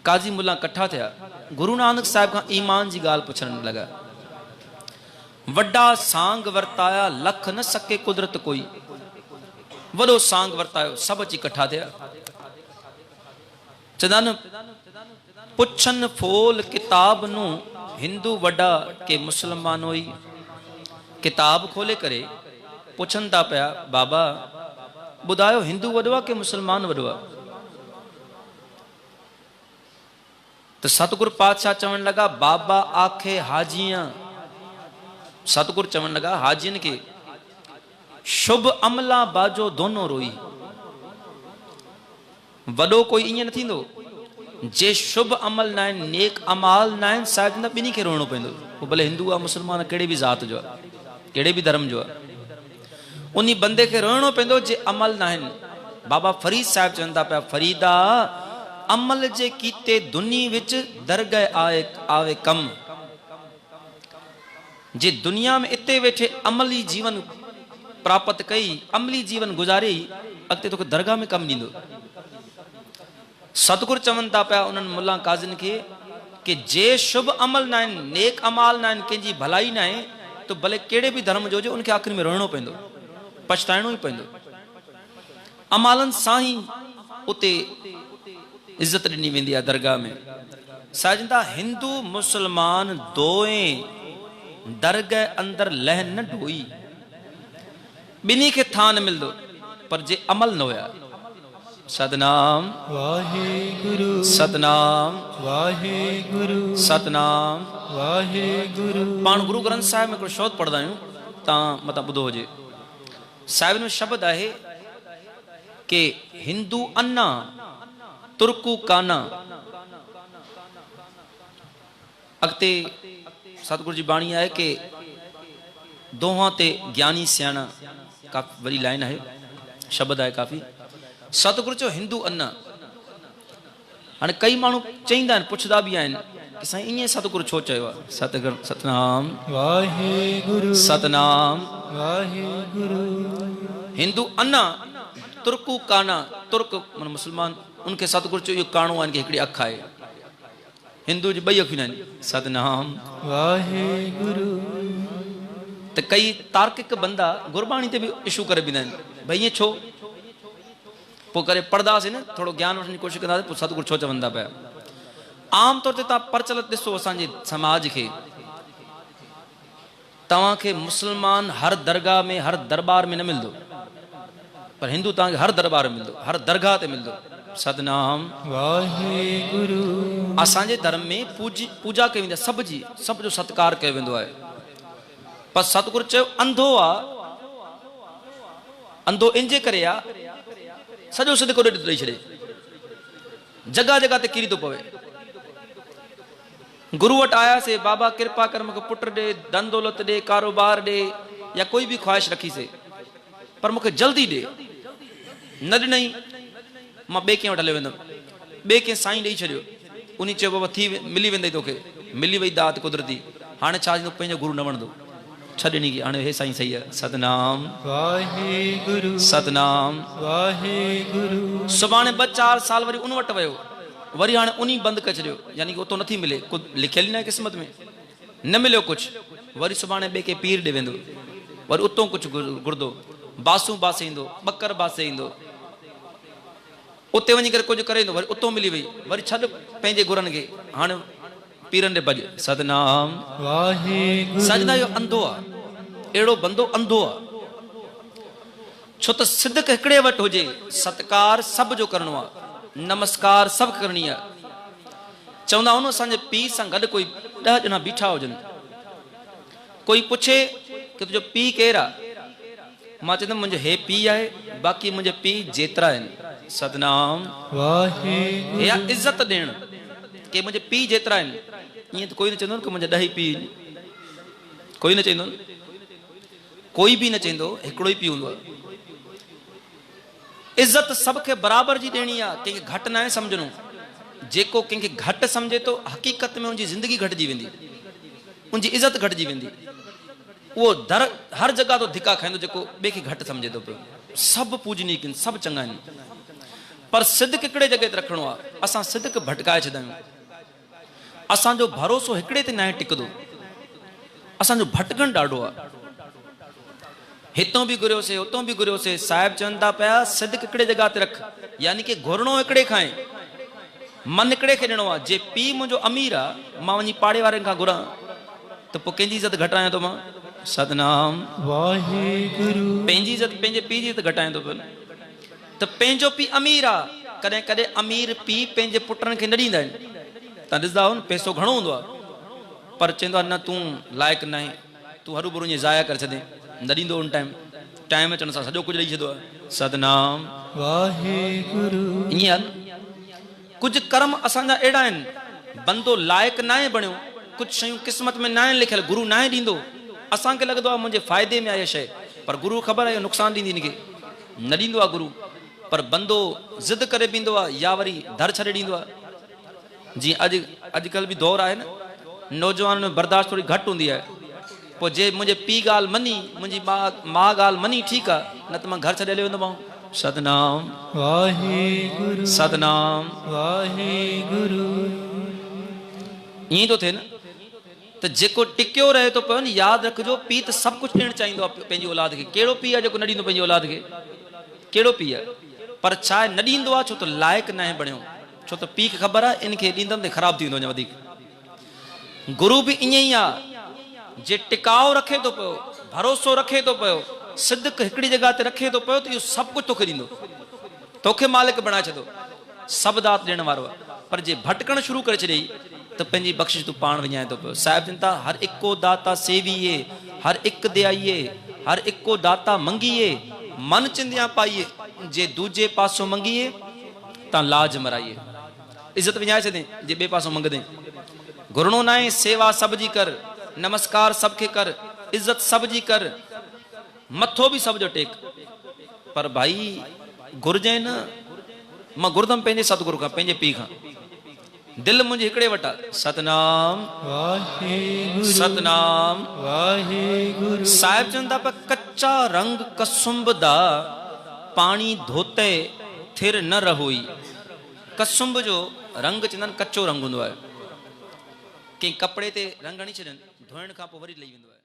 काजी मुल्ला कट्ठा थिया, गुरु नानक साहिब का ईमान जी गाल पुछण लगा। वड्डा सांग वर्ताया लख न सके कुदरत कोई, वॾो सांग वर्तायो, सब अची कट्ठा थिया। चंदन पुछन फोल किताब नू हिंदू वड्डा के मुसलमान हुई। किताब खोले करे पुछन था पिया, बाबा ॿुधायो हिंदू वॾो आहे के मुसलमान वॾो आहे? तो सतगुरु पातशाह चवण लगा, बाबा आखे हाजियां। सतगुरु चवण लगा हाजियन के, शुभ अमला बाजो दोनों रोई। वॾो कोई ईअं न थींदो जे शुभ अमल न आहिनि, नेक अमाल न आहिनि, साहिब न ॿिन्ही खे रोइणो पवंदो। पोइ भले हिंदू आहे मुसलमान, कहिड़े बि ज़ात जो आहे, कहिड़े बि धर्म जो आहे, उन बंदे खे रोइणो पवंदो जे अमल न आहिनि। बाबा फरीद साहिब चवनि था पिया, फरीदा अमल जे कीते दुनी विच दरगह आवे कम। जे दुनिया में इते वेठे अमली जीवन प्राप्त कई, अमली जीवन गुजारी, अॻिते तोखे दरगाह में कमु ॾींदो। सतगुरु चवनि था पिया उन्हनि मुल्ला काज़िन खे कि जे शुभ अमल न आहिनि, नेक अमाल न आहिनि, कंहिंजी भलाई न आहे, तो भले कहिड़े बि धर्म जो हुजे, उनखे आख़िर में रोइणो पवंदो, पछताइणो ई पवंदो। अमालनि सां ई उते इज़त ॾिनी वेंदी आहे दरगाह में। साजंदा हिंदू मुसलमान दोए दरगाह अंदर लहन न ढोई, ॿिन्ही खे थां न मिलंदो, पर जे अमल न हुया। सतनाम वाहेगुरु, सतनाम वाहेगुरु, सतनाम वाहेगुरु। पाण गुरु ग्रंथ साहिब में हिकिड़ो शब्द पढ़ंदा आहियूं, तव्हां मतां ॿुधो हुजे। साहिब में शब्द आहे कि हिंदू अन्ना तुर्कू काना। अॻिते सतगुरु जी बाणी आहे कि दोहां ते ज्ञानी सियाणा, काफ़ी वॾी लाइन आहे, शब्द आहे काफ़ी। सतगुरु चयो हिंदू अन्न। हाणे कई माण्हू चईंदा आहिनि, पुछंदा बि आहिनि कि साईं ईअं सतगुरु छो चयो आहे? सतनाम वाहेगुरु, सतनाम वाहेगुरु। हिंदू अन्ना तुर्कू काना। तुर्क माना मुसलमान, उनखे सतगुरु चयो इहो काणो आहे, हिकिड़ी अख आहे। हिंदू जी ॿई अखियूं आहिनि। सतनाम वाहेगुरु। त कई तार्किक बंदा गुरबाणी ते बि इशू करे बींदा आहिनि, भई ईअं छो? पोइ करे पढ़ंदासीं न, थोरो ज्ञान वठण जी कोशिशि कंदासीं, पोइ सतगुरु छो चवंदा पिया। आम तौर ते तव्हां प्रचलित ॾिसो असांजे समाज खे, तव्हांखे मुसलमान हर दरगाह में, हर दरबार में न मिलंदो, पर हिंदू तव्हांखे हर दरबार में मिलंदो, हर दरगाह ते मिलंदो। सतनाम वाहेगुरु। असांजे धर्म में पूजा कई वेंदी आहे, सभ जी, सभ जो सत्कार कयो वेंदो आहे। पर सतगुरु चयो अंधो आहे। अंधो इंजे करे आहे, सॼो सिदको ॾेई छॾे, जगह जगह ते किरी थो पवे। गुरु वटि आयासीं, बाबा कृपा कर मूंखे पुट ॾे, धन दौलत ॾे, कारोबार ॾे, या कोई बि ख़्वाहिश रखीसीं, पर मूंखे जल्दी ॾे। न ॾिनई, मां ॿिए कंहिं वटि हलियो वेंदुमि, ॿिए कंहिं साईं ॾेई छॾियो, उन चयो बाबा थी मिली वेंदई, तोखे मिली वई दात कुदरती। हाणे छा थींदो? पंहिंजो गुरु न वणंदो, छॾ ॾिनी की हाणे हे साईं सही आहे। सतनाम वाहेगुरु, सतनाम वाहेगुरु। सुभाणे 2-4 साल वरी उन वटि वियो, वरी हाणे उन बंदि करे छॾियो, यानी कि उतो नथी मिले, कुझु लिखियल ई न आहे क़िस्मत में, न मिलियो कुझु, वरी सुभाणे ॿिए के पीर ॾे वेंदो, वरी उतो कुझु घुरंदो, बासूं बासे ईंदो, ॿकर बासे ईंदो, उते वञी करे कुझु करे ईंदो, वरी उतो मिली वई, वरी छॾ पंहिंजे गुरनि खे, हाणे पीरनि ॾे भॼ। सतनाम वाहेगुरु। सजना इहो अंधो आहे, अहिड़ो बंदो अंधो आहे। छो त सिदक हिकिड़े वटि हुजे, सत्कार सभ जो करिणो आहे, नमस्कार सभु करणी आहे। चवंदा आहिनि असांजे पीउ सां गॾु कोई 10 ॼणा बीठा हुजनि, कोई पुछे कि तुंहिंजो पीउ केरु आहे? मां चवंदुमि मुंहिंजो हे पीउ आहे, बाक़ी मुंहिंजे पीउ जेतिरा आहिनि। सतनाम वाहेगुरु। या इज़त ॾियणु कि मुंहिंजे पीउ जेतिरा आहिनि। ईअं त कोई न चवंदो कि मुंहिंजा 10 ई पीउ, कोई न चवंदो, कोई बि न चवंदो, हिकिड़ो ई पीउ हूंदो आहे। इज़त सभ खे बराबर जी ॾियणी आहे, कंहिंखे घटि न आहे सम्झणो। जेको कंहिंखे घटि सम्झे थो, हक़ीक़त में उनजी ज़िंदगी घटिजी वेंदी, उनजी इज़त घटिजी वेंदी। उहो हर जगह तो धिका खाईंदो जेको ॿिए खे घटि सम्झे थो पियो। सभु पूजनीक आहिनि, सभु चङा आहिनि, पर सिदक हिकिड़े जॻह ते रखिणो आहे। असां सिदक भटकाए छॾिया आहियूं। असांजो भरोसो हिकिड़े ते न आहे टिकंदो, असांजो भटकण ॾाढो आहे। हितों बि घुरियोसीं हुतों बि घुरियोसीं, साहिब चवनि था पिया सिदक हिकिड़े जॻह ते रख, यानी कि घुरणो हिकिड़े खां आहे, मन हिकिड़े खे ॾियणो आहे। जे पीउ मुंहिंजो अमीर आहे, मां वञी पाड़े वारनि खां घुरां त पोइ कंहिंजी इज़त घटायां थो मां? सतनाम वाहेगुरु। पंहिंजी इज़त पंहिंजे पीउ जी इज़त घटायां थो पियो न। त पंहिंजो पीउ अमीर आहे, कॾहिं कॾहिं अमीर पीउ पंहिंजे पुटनि खे न ॾींदा आहिनि। तव्हां ॾिसंदा हो न, पैसो घणो हूंदो आहे, पर चवंदो आहे न तूं लाइक़ु न आहे, तूं हरू भरू ईअं ज़ाया करे छॾे, न ॾींदो उन टाइम अचण सां सॼो कुझु ॾेई छॾियो आहे। सतनाम वाहेगुरु। ईअं आहे कुझु कर्म असांजा अहिड़ा आहिनि, बंदो लाइक़ु न आहे बणियो, कुझु शयूं क़िस्मत में न आहिनि लिखियल, गुरु न आहे ॾींदो। असांखे लॻंदो आहे मुंहिंजे फ़ाइदे में आहे इहा शइ, पर गुरु ख़बर आहे नुक़सानु ॾींदी हिनखे, न ॾींदो आहे गुरु। पर बंदो ज़िद करे बींदो आहे या वरी दर छॾे ॾींदो आहे। जीअं अॼुकल्ह बि दौरु आहे न, नौजवान में बर्दाश्त थोरी घटि हूंदी आहे। पोइ जे मुंहिंजे पीउ ॻाल्हि मनी, मुंहिंजी माउ ॻाल्हि मनी, ठीकु आहे, न त मां घर छॾे हली वेंदोमांव। सतनाम वाहेगुरु। सतनाम वाहेगुरु। ईअं थो थिए न, त जेको टिकियो रहे थो पियो न, यादि रखिजो पीउ त सभु कुझु ॾियणु चाहींदो आहे पंहिंजी औलाद खे। कहिड़ो पीउ आहे जेको न ॾींदो पंहिंजी औलाद खे? कहिड़ो पीउ आहे? पर छा आहे, न ॾींदो आहे छो त लाइक़ु न आहे बणियो, छो त पीउ खे ख़बर आहे इनखे ॾींदमि त ख़राबु थी वेंदो अञा वधीक। गुरु बि ईअं ई आहे, जे टिकाव रखे थो पियो, भरोसो रखे थो पियो, सिदक हिकिड़ी जॻह ते रखे थो पियो, त इहो सभु कुझु तोखे ॾींदो, तोखे मालिक बणाए छॾो, सभु दात ॾियण वारो आहे। पर जे भटकण शुरू करे छॾियई त पंहिंजी बख़्शिश तूं पाण विञाए थो पियो। साहिब चवनि था हर इको दाता सेविए, हर इक दयाइए, हर इको दाता मंगिए, मन चिंदियां पाइए, जे दूजे पासों मंगिए तां लाज मराइए। इज़त विञाए छॾे जे ॿिए पासों मंगदे। घुरणो न आहे, सेवा सब जी कर, नमस्कार सबके कर, इज़त सब जी कर, मथो बि सब जो टेक। पर भाई घुरजे न, मां घुरदमि पंहिंजे सतगुरु खां, पंहिंजे पीउ खां, दिल मुंहिंजी हिकिड़े वटि आहे। सतनाम वाहेगुरु। सतनाम वाहेगुरु। साहिब चवनि था पर कच्चा रंग कसुंब दा पाणी धोते थिर न रहोई। कसुंब जो रंग चवंदा आहिनि कच्चो रंग हूंदो आहे, कंहिं कपिड़े ते रंग हणी छॾनि, धोइण खां पोइ वरी लही वेंदो आहे।